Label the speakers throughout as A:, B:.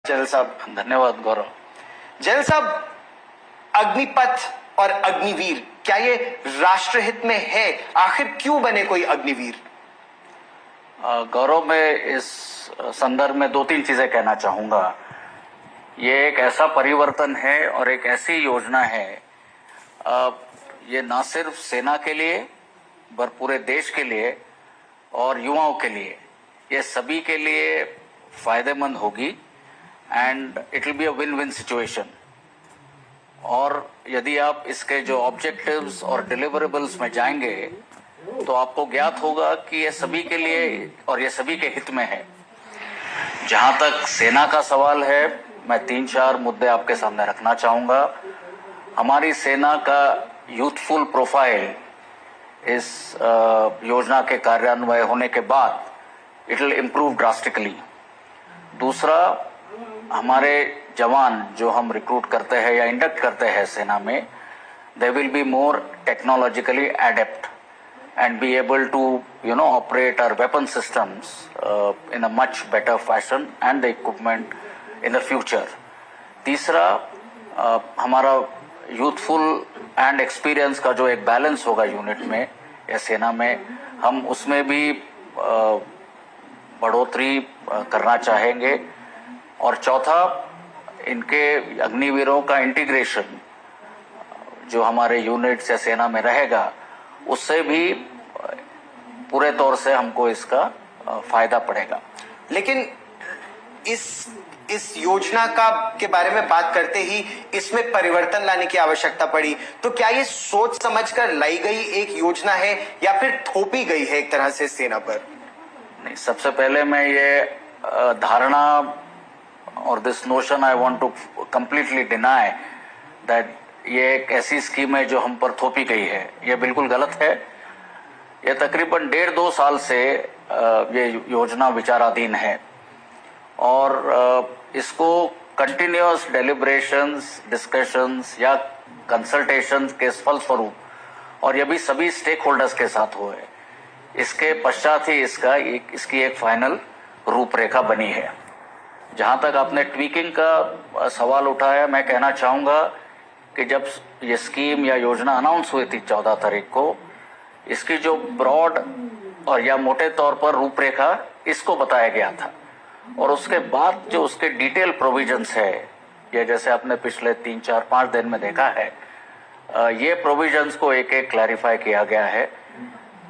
A: Gel साहब।
B: धन्यवाद गौरव।
A: Gel साहब, अग्निपथ और अग्निवीर, क्या ये राष्ट्रहित में है? आखिर क्यों बने कोई अग्निवीर?
B: गौरव, मैं इस संदर्भ में दो तीन चीजें कहना चाहूंगा। ये एक ऐसा परिवर्तन है और एक ऐसी योजना है, ये ना सिर्फ सेना के लिए पर पूरे देश के लिए और युवाओं के लिए, ये सभी के लिए फायदेमंद होगी and it will be a win win situation. और यदि आप इसके जो ऑब्जेक्टिव्स और डिलीवरेबल्स में जाएंगे तो आपको ज्ञात होगा कि ये सभी के लिए और ये सभी के हित में है। जहां तक सेना का सवाल है, मैं 3-4 मुद्दे आपके सामने रखना चाहूंगा। हमारी सेना का यूथफुल प्रोफाइल इस योजना के कार्यान्वयन होने के बाद इट विल इम्प्रूव ड्रास्टिकली। दूसरा, हमारे जवान जो हम रिक्रूट करते हैं या इंडक्ट करते हैं सेना में, they will be more technologically adept and be able to operate our weapon systems in a much better fashion and the equipment in the future. तीसरा, हमारा यूथफुल एंड एक्सपीरियंस का जो एक बैलेंस होगा यूनिट में या सेना में, हम उसमें भी बढ़ोतरी करना चाहेंगे। और चौथा, इनके अग्निवीरों का इंटीग्रेशन जो हमारे यूनिट्स या सेना में रहेगा, उससे भी पूरे तौर से हमको इसका फायदा पड़ेगा।
A: लेकिन इस योजना के बारे में बात करते ही इसमें परिवर्तन लाने की आवश्यकता पड़ी, तो क्या ये सोच समझकर लाई गई एक योजना है या फिर थोपी गई है एक तरह से सेना पर?
B: नहीं, सबसे पहले मैं ये धारणा और this notion I want to completely deny that ये एक ऐसी स्कीम है जो हम पर थोपी गई है। ये बिल्कुल गलत है। ये तकरीबन 1.5-2 साल से ये योजना विचाराधीन है और इसको कंटिन्यूअस डेलिब्रेशंस, डिस्कशंस या कंसल्टेशंस के फलस्वरूप, और ये भी सभी स्टेक होल्डर्स के साथ हुए, इसके पश्चात ही इसकी एक फाइनल रूपरेखा बनी है। जहां तक आपने ट्वीकिंग का सवाल उठाया, मैं कहना चाहूंगा कि जब ये स्कीम या योजना अनाउंस हुई थी 14 तारीख को, इसकी जो ब्रॉड और या मोटे तौर पर रूपरेखा इसको बताया गया था, और उसके बाद जो उसके डिटेल प्रोविजंस है, या जैसे आपने पिछले 3-4-5 दिन में देखा है, ये प्रोविजंस को एक एक क्लैरिफाई किया गया है।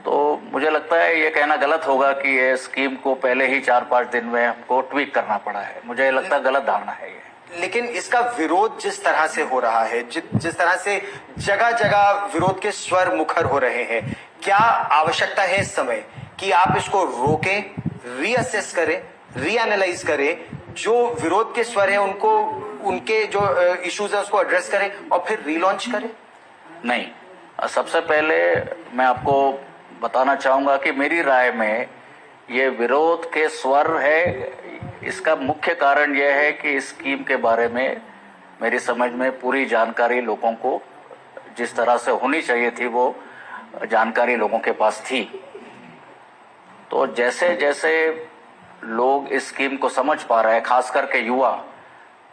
B: तो मुझे लगता है ये कहना गलत होगा कि ये स्कीम को पहले ही 4-5 दिन में हमको ट्वीक करना पड़ा है। मुझे लगता है गलत धारणा है ये।
A: लेकिन इसका विरोध जिस तरह से हो रहा है, जिस तरह से जगह जगह विरोध के स्वर मुखर हो रहे हैं, क्या आवश्यकता है इस समय कि आप इसको रोकें, रीअसेस करें, रीएनालाइज करें, जो विरोध के स्वर है उनको, उनके जो इश्यूज है उसको एड्रेस करें और फिर रीलॉन्च करें?
B: नहीं, सबसे पहले मैं आपको बताना चाहूंगा कि मेरी राय में ये विरोध के स्वर है, इसका मुख्य कारण यह है कि इस स्कीम के बारे में मेरी समझ में पूरी जानकारी लोगों को जिस तरह से होनी चाहिए थी, वो जानकारी लोगों के पास थी। तो जैसे जैसे लोग इस स्कीम को समझ पा रहे हैं, खास करके युवा,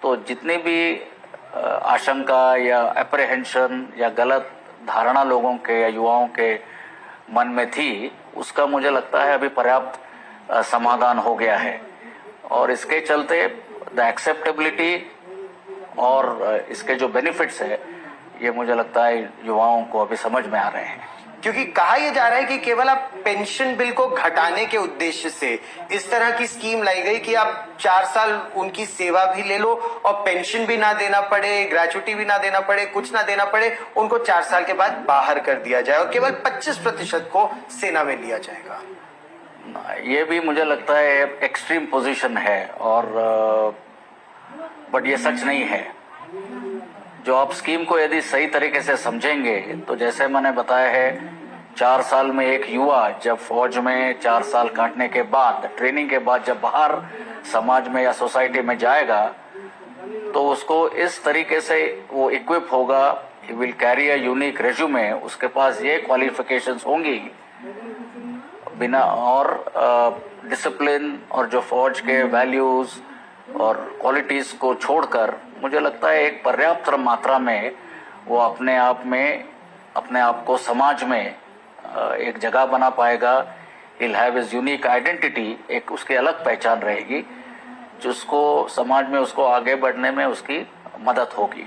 B: तो जितनी भी आशंका या अप्रहेंशन या गलत धारणा लोगों के या युवाओं के मन में थी, उसका मुझे लगता है अभी पर्याप्त समाधान हो गया है। और इसके चलते द एक्सेप्टेबिलिटी और इसके जो बेनिफिट्स है, ये मुझे लगता है युवाओं को अभी समझ में आ रहे हैं।
A: क्योंकि कहा यह जा रहा है कि केवल आप पेंशन बिल को घटाने के उद्देश्य से इस तरह की स्कीम लाई गई कि आप 4 साल उनकी सेवा भी ले लो और पेंशन भी ना देना पड़े, ग्रेचुटी भी ना देना पड़े, कुछ ना देना पड़े, उनको 4 साल के बाद बाहर कर दिया जाए और केवल 25% को सेना में लिया जाएगा।
B: ये भी मुझे लगता है एक्सट्रीम पोजीशन है, और बट ये सच नहीं है। जो आप स्कीम को यदि सही तरीके से समझेंगे, तो जैसे मैंने बताया है, 4 साल में एक युवा जब फौज में 4 साल काटने के बाद, ट्रेनिंग के बाद जब बाहर समाज में या सोसाइटी में जाएगा, तो उसको इस तरीके से वो इक्विप होगा, he will carry a unique resume, उसके पास ये क्वालिफिकेशंस होंगी बिना, और डिसिप्लिन और जो फौज के वैल्यूज और क्वालिटीज को छोड़कर मुझे लगता है एक पर्याप्त मात्रा में वो अपने आप को समाज में एक जगह बना पाएगा। He'll have his unique identity, एक उसकी अलग पहचान रहेगी जिसको समाज में उसको आगे बढ़ने में उसकी मदद होगी।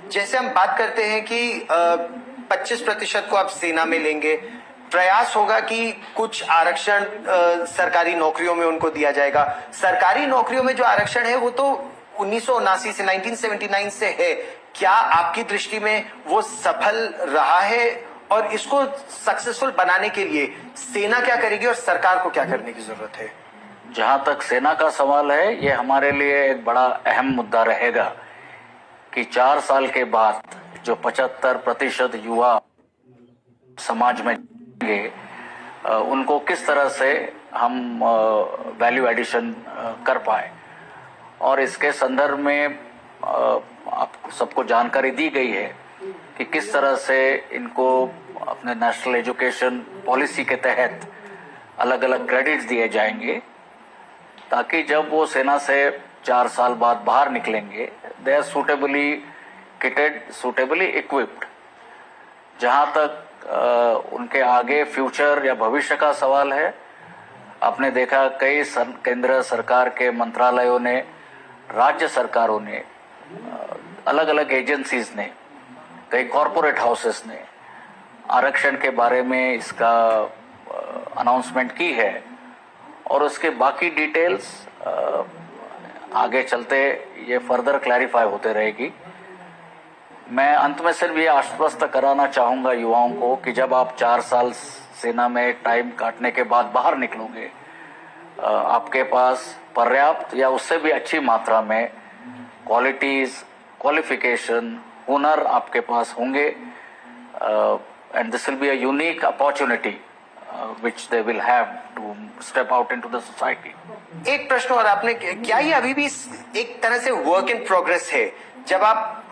A: जैसे हम बात करते हैं कि 25% को आप सेना में लेंगे, प्रयास होगा कि कुछ आरक्षण सरकारी नौकरियों में उनको दिया जाएगा। सरकारी नौकरियों में जो आरक्षण है वो तो 1979 से 1979 से है। क्या आपकी दृष्टि में वो सफल रहा है और इसको सक्सेसफुल बनाने के लिए सेना क्या करेगी और सरकार को क्या करने की जरूरत है?
B: जहां तक सेना का सवाल है, ये हमारे लिए एक बड़ा अहम मुद्दा रहेगा कि 4 साल के बाद जो 75% युवा समाज में जाएंगे, उनको किस तरह से हम वैल्यू एडिशन कर पाए। और इसके संदर्भ में आप सबको जानकारी दी गई है कि किस तरह से इनको अपने नेशनल एजुकेशन पॉलिसी के तहत अलग अलग क्रेडिट्स दिए जाएंगे ताकि जब वो सेना से 4 साल बाद बाहर निकलेंगे, they are suitably kitted, suitably equipped. जहां तक उनके आगे फ्यूचर या भविष्य का सवाल है, आपने देखा कई केंद्र सरकार के मंत्रालयों ने, राज्य सरकारों ने, अलग अलग एजेंसीज ने, कई कॉरपोरेट हाउसेस ने आरक्षण के बारे में इसका अनाउंसमेंट की है और उसके बाकी डिटेल्स आगे चलते ये फर्दर क्लैरिफाई होते रहेगी। मैं अंत में सिर्फ ये आश्वस्त कराना चाहूंगा युवाओं को कि जब आप 4 साल सेना में टाइम काटने के बाद बाहर निकलोगे, आपके पास पर्याप्त या उससे भी अच्छी मात्रा में क्वालिटीज, क्वालिफिकेशन, हुनर आपके पास होंगे and this will be a unique opportunity which they will have to step out into the society.
A: एक प्रश्न और, आपने क्या ये अभी भी एक तरह से वर्क इन प्रोग्रेस है? जब आप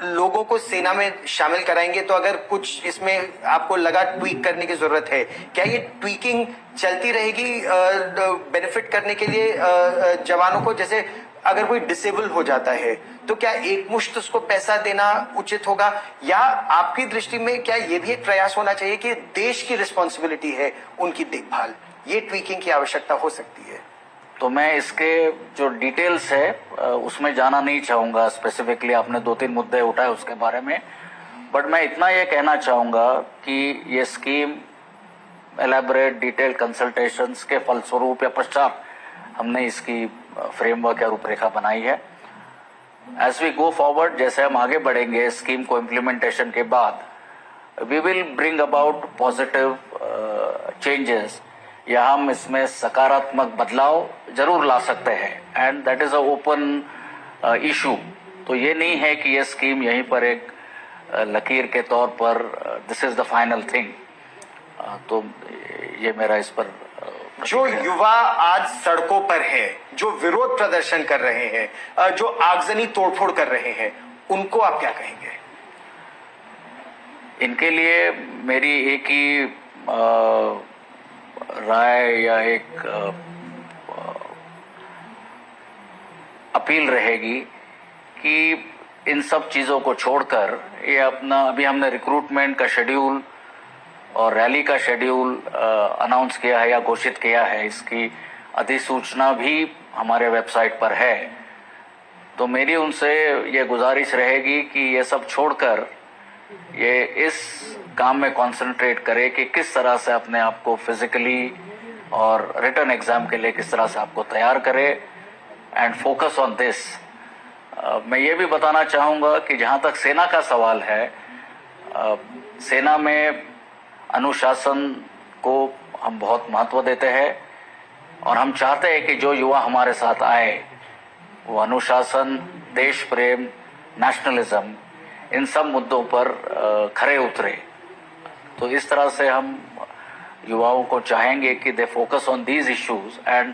A: लोगों को सेना में शामिल कराएंगे तो अगर कुछ इसमें आपको लगा ट्वीक करने की जरूरत है, क्या ये ट्वीकिंग चलती रहेगी बेनिफिट करने के लिए जवानों को? जैसे अगर कोई डिसेबल हो जाता है तो क्या एक मुश्त उसको पैसा देना उचित होगा, या आपकी दृष्टि में क्या ये भी एक प्रयास होना चाहिए कि देश की रिस्पॉन्सिबिलिटी है उनकी देखभाल, ये ट्वीकिंग की आवश्यकता हो सकती है?
B: तो मैं इसके जो डिटेल्स है उसमें जाना नहीं चाहूंगा स्पेसिफिकली। आपने 2-3 मुद्दे उठाए उसके बारे में, बट मैं इतना ये कहना चाहूंगा कि ये स्कीम एलैबोरेट डिटेल कंसल्टेशंस के फलस्वरूप या पश्चात हमने इसकी फ्रेमवर्क या रूपरेखा बनाई है। एज वी गो फॉरवर्ड, जैसे हम आगे बढ़ेंगे स्कीम को इम्प्लीमेंटेशन के बाद, we will bring about positive changes, या हम इसमें सकारात्मक बदलाव जरूर ला सकते हैं and that is a open issue. तो ये नहीं है कि ये स्कीम यहीं पर एक लकीर के तौर पर this is the final thing. तो ये मेरा इस पर
A: जो युवा आज सड़कों पर है, जो विरोध प्रदर्शन कर रहे हैं, जो आगजनी तोड़फोड़ कर रहे हैं, उनको आप क्या कहेंगे?
B: इनके लिए मेरी एक ही राय या एक अपील रहेगी कि इन सब चीजों को छोड़कर ये अपना, अभी हमने रिक्रूटमेंट का शेड्यूल और रैली का शेड्यूल अनाउंस किया है या घोषित किया है, इसकी अधिसूचना भी हमारे वेबसाइट पर है। तो मेरी उनसे ये गुजारिश रहेगी कि ये सब छोड़कर ये इस काम में कंसंट्रेट करे कि किस तरह से अपने आप को फिजिकली और रिटन एग्जाम के लिए किस तरह से आपको तैयार करे एंड फोकस ऑन दिस। मैं ये भी बताना चाहूँगा कि जहाँ तक सेना का सवाल है, सेना में अनुशासन को हम बहुत महत्व देते हैं और हम चाहते हैं कि जो युवा हमारे साथ आए वो अनुशासन, देश प्रेम, नेशनलिज्म, इन सब मुद्दों पर खरे उतरे। तो इस तरह से हम युवाओं को चाहेंगे कि they focus on these issues and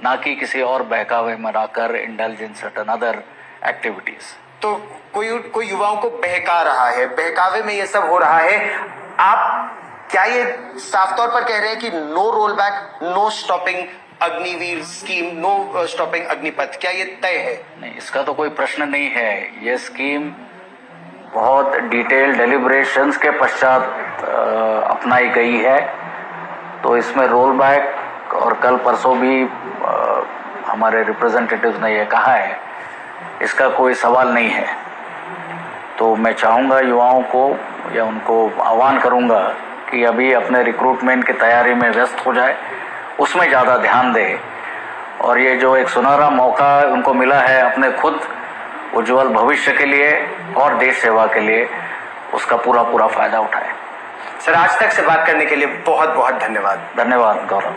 B: ना कि किसी और बहकावे में आकर indulge in certain other activities.
A: तो कोई युवाओं को बहका रहा है, बहकावे में ये सब हो रहा है, आप क्या ये साफ तौर पर कह रहे हैं कि no roll back, no stopping, Agniveer scheme, no stopping Agnipath, क्या ये तय है?
B: नहीं, इसका तो कोई प्रश्न नहीं है। ये स्कीम बहुत डिटेल डेलिब्रेशंस के पश्चात अपनाई गई है। तो इसमें रोल बैक, और कल परसों भी हमारे रिप्रेजेंटेटिव्स ने ये कहा है, इसका कोई सवाल नहीं है। तो मैं चाहूँगा युवाओं को, या उनको आह्वान करूँगा कि अभी अपने रिक्रूटमेंट की तैयारी में व्यस्त हो जाए, उसमें ज़्यादा ध्यान दे, और ये जो एक सुनहरा मौका उनको मिला है अपने खुद उज्जवल भविष्य के लिए और देश सेवा के लिए, उसका पूरा फायदा उठाए।
A: सर, आज तक से बात करने के लिए बहुत बहुत धन्यवाद।
B: धन्यवाद गौरव।